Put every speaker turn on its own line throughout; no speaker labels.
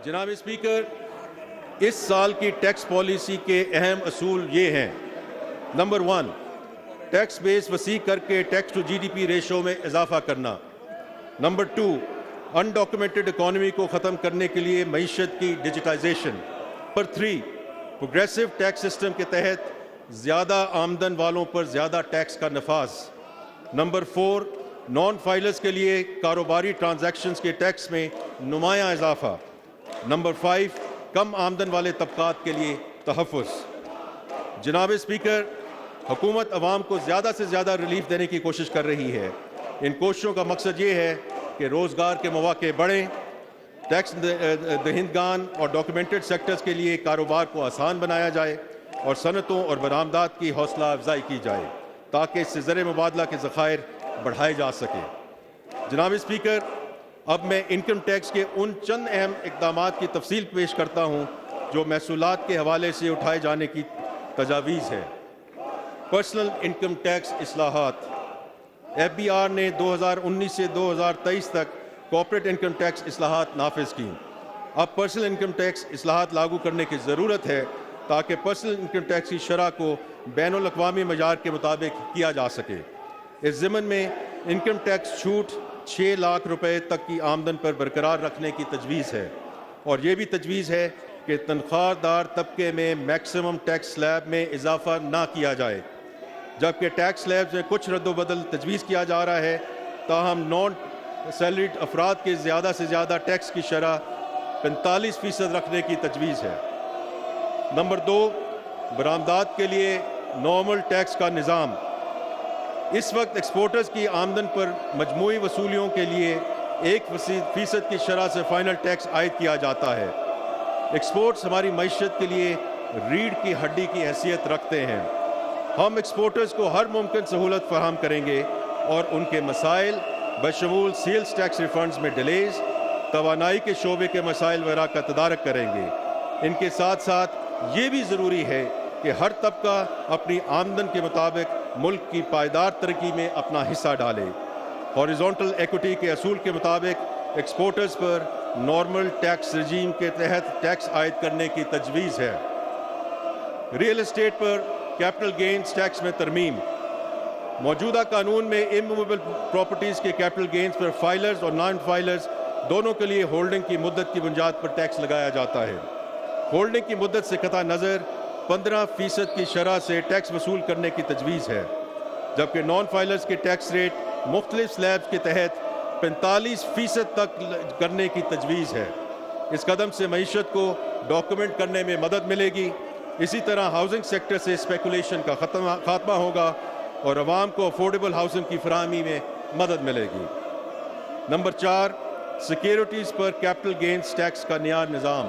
جناب اسپیکر، اس سال کی ٹیکس پالیسی کے اہم اصول یہ ہیں: نمبر 1، ٹیکس بیس وسیع کر کے tax to G D P ratio میں اضافہ کرنا۔ نمبر 2، انڈاکومنٹڈ اکانومی کو ختم کرنے کے لیے معیشت کی digitisation. Number 3، progressive tax system کے تحت زیادہ آمدن والوں پر زیادہ ٹیکس کا نفاذ۔ نمبر 4، نان فائلرز کے لیے کاروباری ٹرانزیکشنز کے ٹیکس میں نمایاں اضافہ۔ نمبر 5، کم آمدن والے طبقات کے لیے تحفظ۔ جناب اسپیکر، حکومت عوام کو زیادہ سے زیادہ ریلیف دینے کی کوشش کر رہی ہے۔ ان کوششوں کا مقصد یہ ہے کہ روزگار کے مواقع بڑھیں، ٹیکس دہندگان اور ڈاکیومنٹڈ سیکٹرز کے لیے کاروبار کو آسان بنایا جائے اور صنعتوں اور برآمدات کی حوصلہ افزائی کی جائے تاکہ اس سے زر مبادلہ کے ذخائر بڑھائے جا سکیں۔ جناب اسپیکر، اب میں انکم ٹیکس کے ان چند اہم اقدامات کی تفصیل پیش کرتا ہوں جو محصولات کے حوالے سے اٹھائے جانے کی تجاویز ہے۔ پرسنل انکم ٹیکس اصلاحات۔ ایف بی آر نے 2019 سے 2023 تک کارپوریٹ انکم ٹیکس اصلاحات نافذ کی۔ اب پرسنل انکم ٹیکس اصلاحات لاگو کرنے کی ضرورت ہے تاکہ پرسنل انکم ٹیکس کی شرح کو بین الاقوامی معیار کے مطابق کیا جا سکے۔ اس ضمن میں انکم ٹیکس چھوٹ 6 لاکھ روپے تک کی آمدن پر برقرار رکھنے کی تجویز ہے، اور یہ بھی تجویز ہے کہ تنخواہ دار طبقے میں میکسیمم ٹیکس سلیب میں اضافہ نہ کیا جائے، جبکہ ٹیکس سلیبز میں کچھ رد و بدل تجویز کیا جا رہا ہے، تاہم نان سیلریڈ افراد کے زیادہ سے زیادہ ٹیکس کی شرح 45% رکھنے کی تجویز ہے۔ نمبر 2، برآمدات کے لیے نارمل ٹیکس کا نظام۔ اس وقت ایکسپورٹرز کی آمدن پر مجموعی وصولیوں کے لیے 1% کی شرح سے فائنل ٹیکس عائد کیا جاتا ہے۔ ایکسپورٹس ہماری معیشت کے لیے ریڑھ کی ہڈی کی حیثیت رکھتے ہیں۔ ہم ایکسپورٹرز کو ہر ممکن سہولت فراہم کریں گے اور ان کے مسائل بشمول سیلز ٹیکس ریفنڈز میں ڈیلیز، توانائی کے شعبے کے مسائل وغیرہ کا تدارک کریں گے۔ ان کے ساتھ ساتھ یہ بھی ضروری ہے کہ ہر طبقہ اپنی آمدن کے مطابق ملک کی پائیدار ترقی میں اپنا حصہ ڈالے۔ ہاریزونٹل ایکوٹی کے اصول کے مطابق ایکسپورٹرز پر نارمل ٹیکس رجیم کے تحت ٹیکس عائد کرنے کی تجویز ہے۔ ریئل اسٹیٹ پر کیپٹل گینز ٹیکس میں ترمیم۔ موجودہ قانون میں اموویبل پراپرٹیز کے کیپٹل گینز پر فائلرز اور نان فائلرز دونوں کے لیے ہولڈنگ کی مدت کی بنیاد پر ٹیکس لگایا جاتا ہے۔ ہولڈنگ کی مدت سے قطع نظر 15% کی شرح سے ٹیکس وصول کرنے کی تجویز ہے، جبکہ نان فائلرز کے ٹیکس ریٹ مختلف سلیبز کے تحت 45% تک کرنے کی تجویز ہے۔ اس قدم سے معیشت کو ڈاکومنٹ کرنے میں مدد ملے گی۔ اسی طرح ہاؤسنگ سیکٹر سے اسپیکولیشن کا خاتمہ ہوگا اور عوام کو افورڈیبل ہاؤسنگ کی فراہمی میں مدد ملے گی۔ نمبر 4، سیکیورٹیز پر کیپٹل گینز ٹیکس کا نیا نظام۔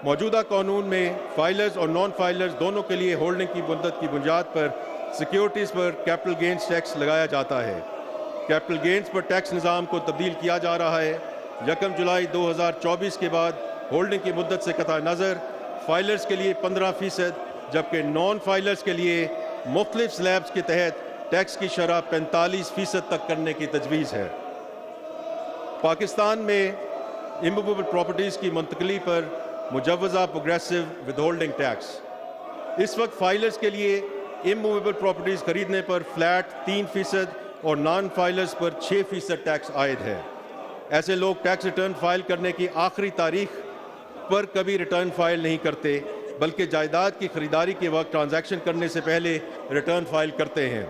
موجودہ قانون میں فائلرز اور نان فائلرز دونوں کے لیے ہولڈنگ کی مدت کی بنیاد پر سیکیورٹیز پر کیپٹل گینز ٹیکس لگایا جاتا ہے۔ کیپٹل گینز پر ٹیکس نظام کو تبدیل کیا جا رہا ہے۔ 1 جولائی 2024 کے بعد ہولڈنگ کی مدت سے قطع نظر فائلرز کے لیے 15%، جبکہ نان فائلرز کے لیے مختلف سلیبز کے تحت ٹیکس کی شرح 45% تک کرنے کی تجویز ہے۔ پاکستان میں اموویبل پراپرٹیز کی منتقلی پر مجوزہ پروگریسو ود ہولڈنگ ٹیکس۔ اس وقت فائلرز کے لیے اموویبل پراپرٹیز خریدنے پر فلیٹ 3% اور نان فائلرز پر 6% ٹیکس عائد ہے۔ ایسے لوگ ٹیکس ریٹرن فائل کرنے کی آخری تاریخ پر کبھی ریٹرن فائل نہیں کرتے، بلکہ جائیداد کی خریداری کے وقت ٹرانزیکشن کرنے سے پہلے ریٹرن فائل کرتے ہیں۔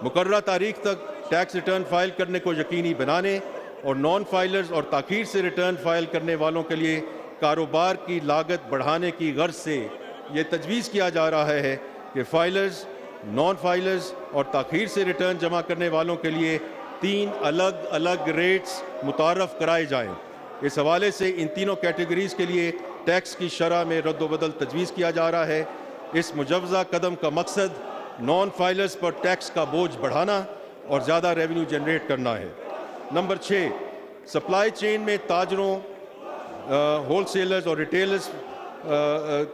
مقررہ تاریخ تک ٹیکس ریٹرن فائل کرنے کو یقینی بنانے اور نان فائلرز اور تاخیر سے ریٹرن فائل کرنے والوں کے لیے کاروبار کی لاگت بڑھانے کی غرض سے یہ تجویز کیا جا رہا ہے کہ فائلرز، نان فائلرز اور تاخیر سے ریٹرن جمع کرنے والوں کے لیے 3 الگ الگ ریٹس متعارف کرائے جائیں۔ اس حوالے سے ان تینوں کیٹیگریز کے لیے ٹیکس کی شرح میں رد و بدل تجویز کیا جا رہا ہے۔ اس مجوزہ قدم کا مقصد نان فائلرز پر ٹیکس کا بوجھ بڑھانا اور زیادہ ریونیو جنریٹ کرنا ہے۔ نمبر 6، سپلائی چین میں تاجروں، ہول سیلرز اور ریٹیلرز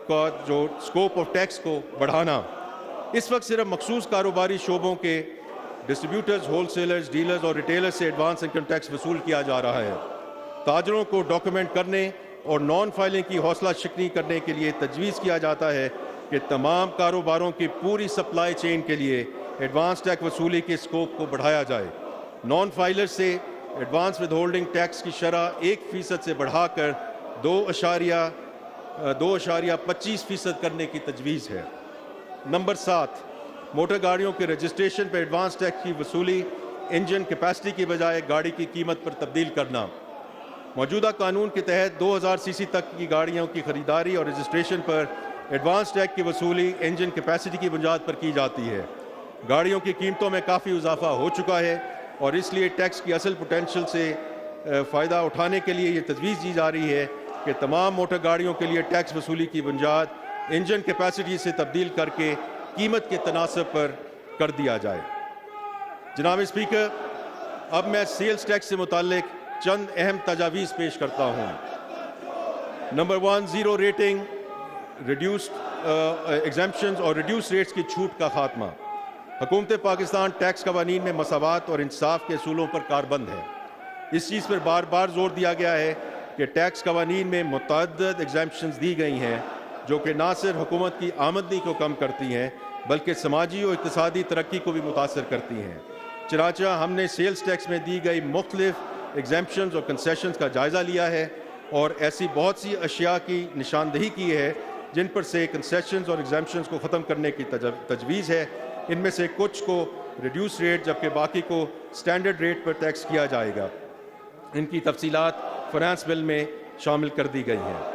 کا جو سکوپ آف ٹیکس کو بڑھانا۔ اس وقت صرف مخصوص کاروباری شعبوں کے ڈسٹریبیوٹرز، ہول سیلرز، ڈیلرز اور ریٹیلرز سے ایڈوانس انکم ٹیکس وصول کیا جا رہا ہے۔ تاجروں کو ڈاکومنٹ کرنے اور نان فائلنگ کی حوصلہ شکنی کرنے کے لیے تجویز کیا جاتا ہے کہ تمام کاروباروں کی پوری سپلائی چین کے لیے ایڈوانس ٹیکس وصولی کے اسکوپ کو بڑھایا جائے. نان فائلر سے ایڈوانس ود ہولڈنگ ٹیکس کی شرح 1% سے بڑھا کر 2.25% کرنے کی تجویز ہے. نمبر 7, موٹر گاڑیوں کے رجسٹریشن پر ایڈوانس ٹیکس کی وصولی انجن کیپیسٹی کی بجائے گاڑی کی قیمت پر تبدیل کرنا. موجودہ قانون کے تحت 2000 سی سی تک کی گاڑیوں کی خریداری اور رجسٹریشن پر ایڈوانس ٹیکس کی وصولی انجن کیپیسٹی کی بنیاد پر کی جاتی ہے. گاڑیوں کی قیمتوں میں کافی اضافہ ہو چکا ہے اور اس لیے ٹیکس کی اصل پوٹینشل سے فائدہ اٹھانے کے لیے یہ تجویز دی جا رہی ہے کہ تمام موٹر گاڑیوں کے لیے ٹیکس وصولی کی بنیاد انجن کیپیسٹی سے تبدیل کر کے قیمت کے تناسب پر کر دیا جائے. جناب اسپیکر، اب میں سیلز ٹیکس سے متعلق چند اہم تجاویز پیش کرتا ہوں. نمبر 1, زیرو ریٹنگ، ریڈیوسڈ ایگزمپشنز اور ریڈیوس ریٹس کی چھوٹ کا خاتمہ. حکومت پاکستان ٹیکس قوانین میں مساوات اور انصاف کے اصولوں پر کاربند ہے. اس چیز پر بار بار زور دیا گیا ہے کہ ٹیکس قوانین میں متعدد ایگزمپشنز دی گئی ہیں جو کہ نہ صرف حکومت کی آمدنی کو کم کرتی ہیں بلکہ سماجی اور اقتصادی ترقی کو بھی متاثر کرتی ہیں. چنانچہ ہم نے سیلز ٹیکس میں دی گئی مختلف ایگزمپشنز اور کنسیشنز کا جائزہ لیا ہے اور ایسی بہت سی اشیاء کی نشاندہی کی ہے جن پر سے کنسیشنز اور ایگزمپشنز کو ختم کرنے کی تجویز ہے. ان میں سے کچھ کو ریڈیوس ریٹ جبکہ باقی کو سٹینڈرڈ ریٹ پر ٹیکس کیا جائے گا. ان کی تفصیلات فنانس بل میں شامل کر دی گئی ہیں.